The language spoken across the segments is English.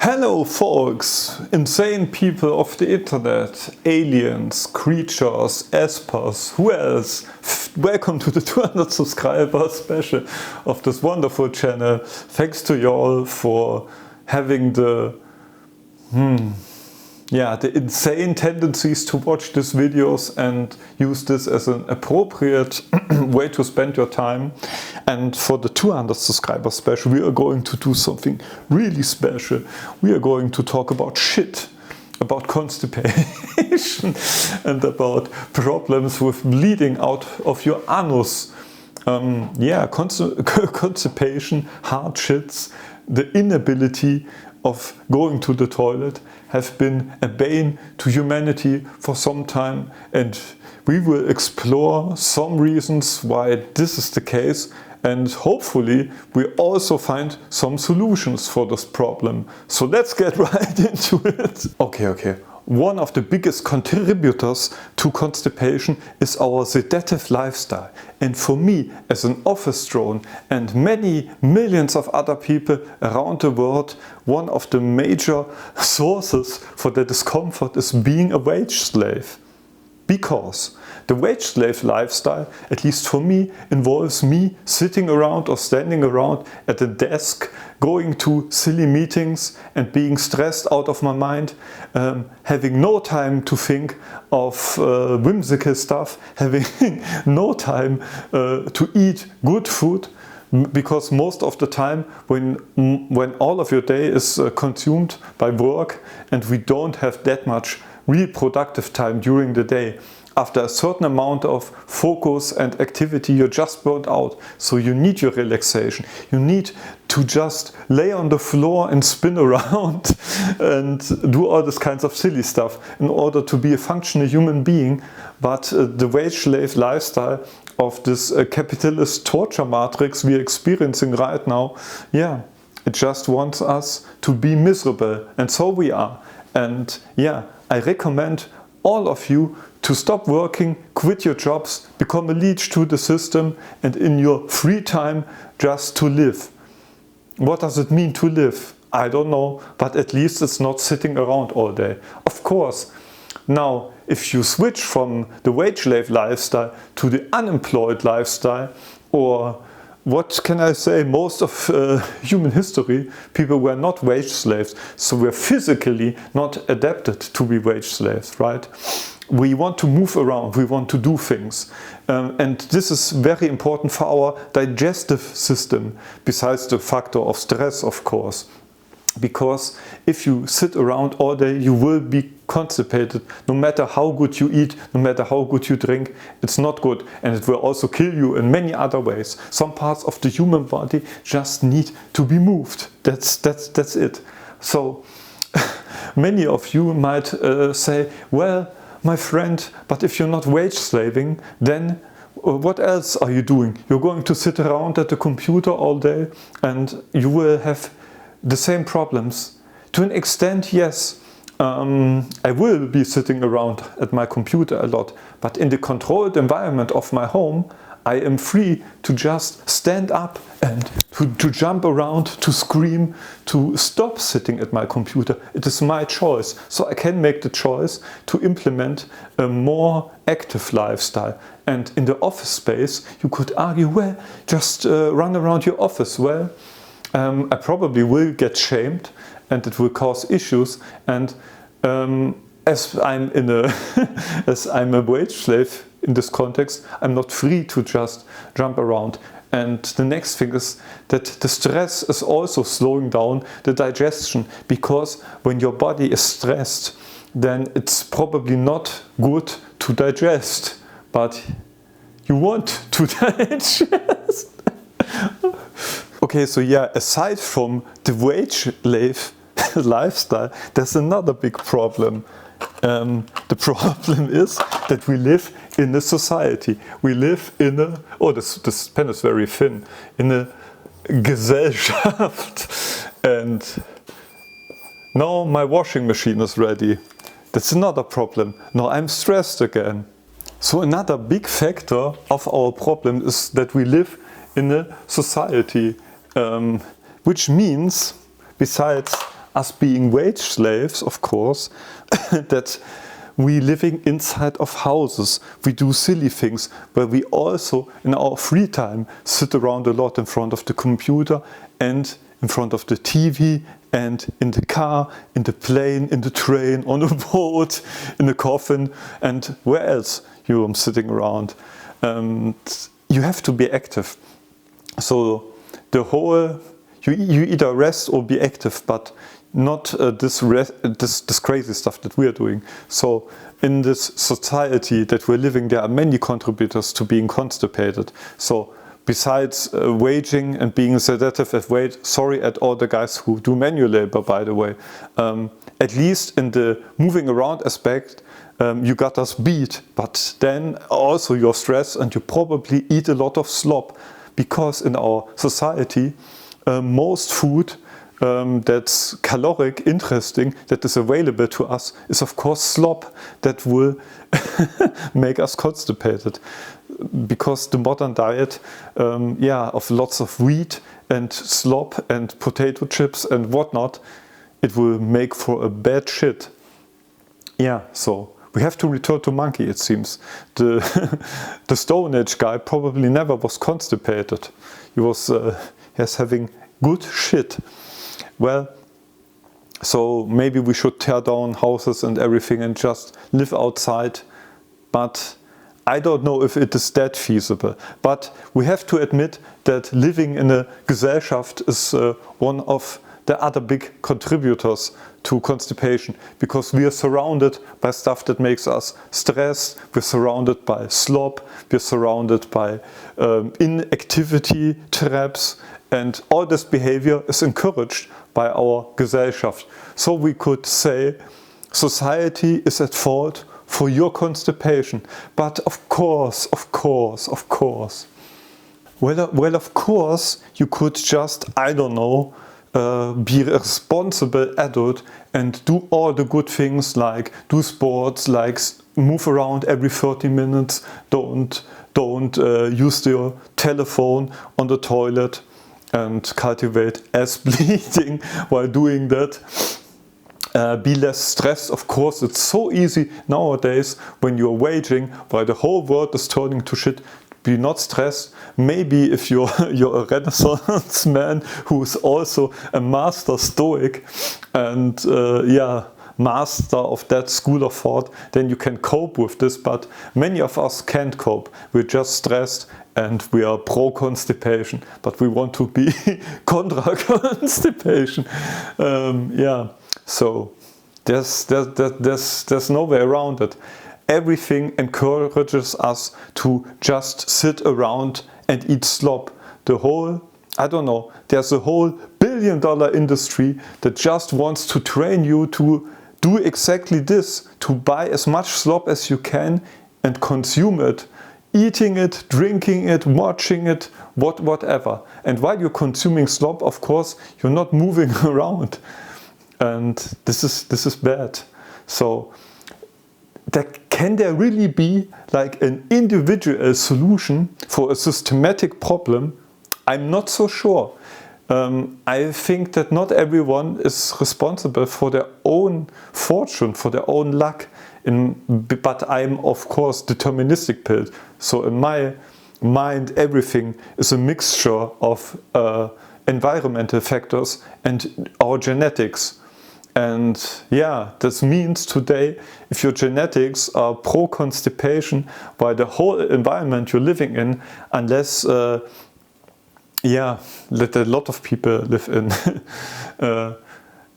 Hello folks, insane people of the internet, aliens, creatures, espers, who else? Welcome to the 200 subscriber special of this wonderful channel. Thanks to you all for having the insane tendencies to watch these videos and use this as an appropriate way to spend your time. And for the 200 subscriber special, we are going to do something really special. We are going to talk about shit, about constipation and about problems with bleeding out of your anus. Constipation, hard shits, the inability of going to the toilet have been a bane to humanity for some time, and we will explore some reasons why this is the case, and hopefully we also find some solutions for this problem. So let's get right into it. Okay. One of the biggest contributors to constipation is our sedative lifestyle. And for me, as an office drone and many millions of other people around the world, one of the major sources for the discomfort is being a wage slave. Because the wage slave lifestyle, at least for me, involves me sitting around or standing around at a desk, going to silly meetings and being stressed out of my mind, having no time to think of whimsical stuff, having no time to eat good food, because most of the time when all of your day is consumed by work and we don't have that much real productive time during the day, after a certain amount of focus and activity, you're just burnt out. So you need your relaxation. You need to just lay on the floor and spin around and do all this kinds of silly stuff in order to be a functional human being. But the wage slave lifestyle of this capitalist torture matrix we're experiencing right now, it just wants us to be miserable. And so we are. And I recommend all of you to stop working, quit your jobs, become a leech to the system, and in your free time just to live. What does it mean to live? I don't know, but at least it's not sitting around all day. Of course, now if you switch from the wage slave lifestyle to the unemployed lifestyle, or what can I say, most of human history, people were not wage slaves, so we're physically not adapted to be wage slaves, right? We want to move around, we want to do things. And this is very important for our digestive system, besides the factor of stress, of course. Because if you sit around all day, you will be constipated. No matter how good you eat, no matter how good you drink, it's not good. And it will also kill you in many other ways. Some parts of the human body just need to be moved. That's it. So many of you might say, well, my friend, but if you're not wage slaving, then what else are you doing? You're going to sit around at the computer all day and you will have the same problems. To an extent, yes, I will be sitting around at my computer a lot, but in the controlled environment of my home, I am free to just stand up and to jump around, to scream, to stop sitting at my computer. It is my choice. So I can make the choice to implement a more active lifestyle. And in the office space, you could argue, well, just run around your office. Well, I probably will get shamed and it will cause issues, and as I'm as I'm a wage slave in this context, I'm not free to just jump around. And the next thing is that the stress is also slowing down the digestion, because when your body is stressed, then it's probably not good to digest, but you want to digest. Okay, so aside from the wage slave lifestyle, there's another big problem. The problem is that we live in a society. We live in a, this pen is very thin, in a Gesellschaft. And now my washing machine is ready. That's another problem. Now I'm stressed again. So another big factor of our problem is that we live in a society, which means, besides us being wage slaves, of course, that we living inside of houses, we do silly things, where we also in our free time sit around a lot in front of the computer and in front of the TV and in the car, in the plane, in the train, on a boat, in a coffin, and where else you're sitting around. You have to be active. So the whole, you either rest or be active, but not this crazy stuff that we are doing. So in this society that we're living, there are many contributors to being constipated. So besides waging and being sedative at weight, sorry at all the guys who do manual labor, by the way, at least in the moving around aspect, you got us beat, but then also you're stressed and you probably eat a lot of slop, because in our society most food that's caloric, interesting, that is available to us is of course slop that will make us constipated. Because the modern diet of lots of wheat and slop and potato chips and whatnot, it will make for a bad shit. Yeah, so we have to return to monkey, it seems. The Stone Age guy probably never was constipated. He was having good shit. Well, so maybe we should tear down houses and everything and just live outside, but I don't know if it is that feasible. But we have to admit that living in a Gesellschaft is one of the other big contributors to constipation, because we are surrounded by stuff that makes us stressed, we're surrounded by slop, we're surrounded by inactivity traps, and all this behavior is encouraged by our Gesellschaft. So we could say society is at fault for your constipation. But of course, well, of course, you could just, I don't know, be a responsible adult and do all the good things, like do sports, like move around every 30 minutes, don't use your telephone on the toilet and cultivate ass bleeding while doing that. Be less stressed. Of course, it's so easy nowadays when you're waging while the whole world is turning to shit. Be not stressed. Maybe if you're a Renaissance man who is also a master stoic and master of that school of thought, then you can cope with this. But many of us can't cope. We're just stressed and we are pro constipation, but we want to be contra constipation. So there's no way around it. Everything encourages us to just sit around and eat slop. The whole, I don't know, there's a whole billion-dollar industry that just wants to train you to do exactly this, to buy as much slop as you can and consume it, eating it, drinking it, watching it, whatever. And while you're consuming slop, of course, you're not moving around. And this is bad. So can there really be like an individual solution for a systematic problem? I'm not so sure. I think that not everyone is responsible for their own fortune, for their own luck. But I'm of course deterministic pilled. So in my mind, everything is a mixture of environmental factors and our genetics. And yeah, this means today, if your genetics are pro-constipation by the whole environment you're living in, unless, that a lot of people live in,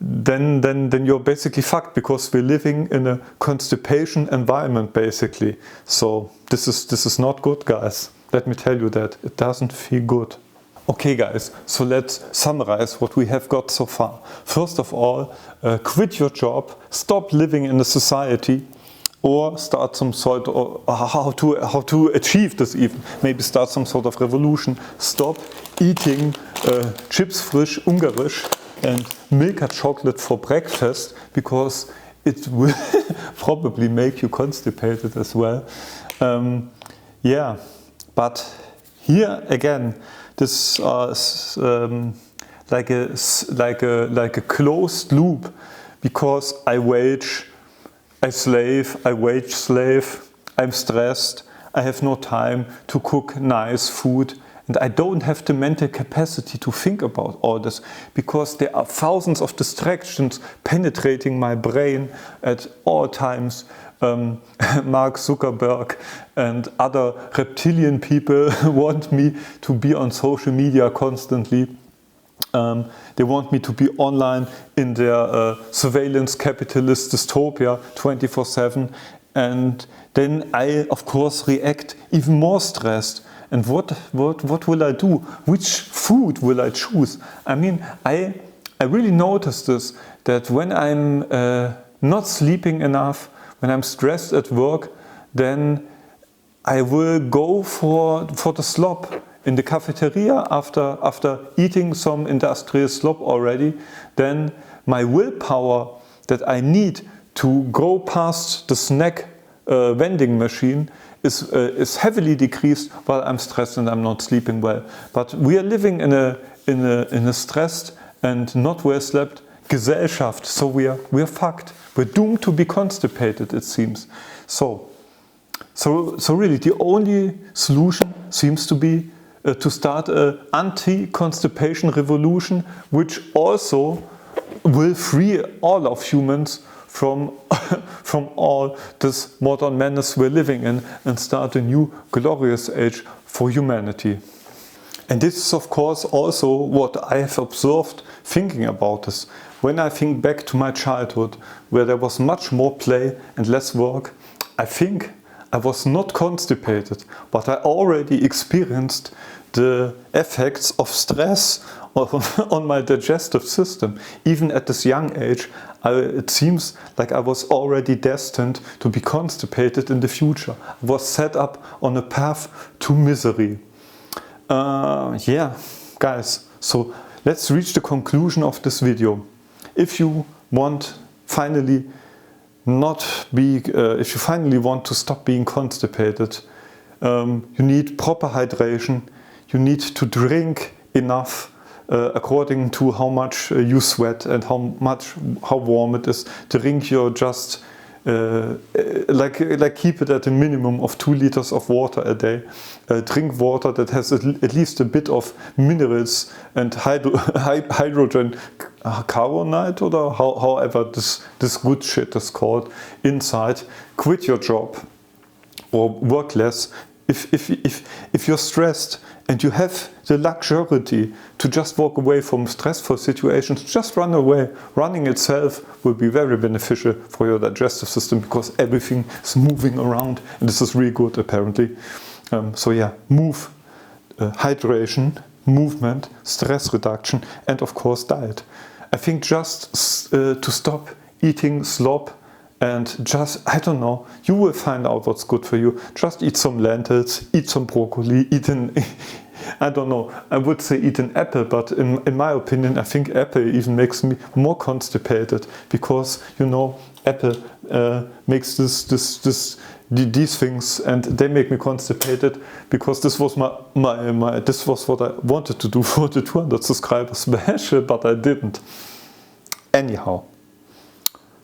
then you're basically fucked, because we're living in a constipation environment, basically. So this is not good, guys. Let me tell you that. It doesn't feel good. Okay guys, so let's summarize what we have got so far. First of all, quit your job, stop living in a society, or start some sort of, how to achieve this even, maybe start some sort of revolution. Stop eating chips frisch Ungarisch and Milka chocolate for breakfast, because it will probably make you constipated as well. But here again, this like a closed loop, because I wage slave, I'm stressed, I have no time to cook nice food, and I don't have the mental capacity to think about all this, because there are thousands of distractions penetrating my brain at all times. Mark Zuckerberg and other reptilian people want me to be on social media constantly. They want me to be online in their surveillance capitalist dystopia 24/7, and then I of course react even more stressed. And what will I do? Which food will I choose? I mean, I really notice this, that when I'm not sleeping enough, when I'm stressed at work, then I will go for the slop in the cafeteria after eating some industrial slop already. Then my willpower that I need to go past the snack vending machine is heavily decreased while I'm stressed and I'm not sleeping well. But we are living in a stressed and not well slept Gesellschaft, so we are fucked. We're doomed to be constipated, it seems. So really the only solution seems to be to start an anti-constipation revolution, which also will free all of humans from all this modern madness we're living in, and start a new glorious age for humanity. And this is of course also what I have observed thinking about this. When I think back to my childhood, where there was much more play and less work, I think I was not constipated, but I already experienced the effects of stress on my digestive system. Even at this young age, it seems like I was already destined to be constipated in the future. I was set up on a path to misery. Yeah, guys, so let's reach the conclusion of this video. If you want finally if you finally want to stop being constipated, you need proper hydration. You need to drink enough according to how much you sweat and how warm it is. Drink your just keep it at a minimum of 2 liters of water a day. Drink water that has at least a bit of minerals and hydrogen carbonate, or however this good shit is called, inside. Quit your job or work less. If you're stressed and you have the luxury to just walk away from stressful situations, just run away. Running itself will be very beneficial for your digestive system, because everything is moving around, and this is really good apparently. So yeah, move, hydration, movement, stress reduction, and of course diet. I think just to stop eating slop, and just, I don't know, you will find out what's good for you. Just eat some lentils, eat some broccoli, I don't know, I would say eat an apple, but in my opinion, I think apple even makes me more constipated, because, you know, apple makes these things, and they make me constipated, because this was this was what I wanted to do for the 200 subscriber special, but I didn't. Anyhow.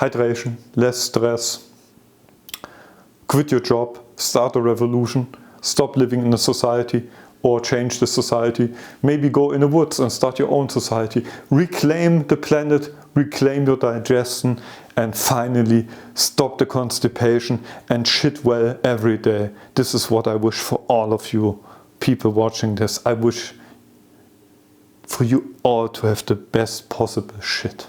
Hydration, less stress, quit your job, start a revolution, stop living in a society or change the society, maybe go in the woods and start your own society, reclaim the planet, reclaim your digestion, and finally stop the constipation and shit well every day. This is what I wish for all of you people watching this. I wish for you all to have the best possible shit.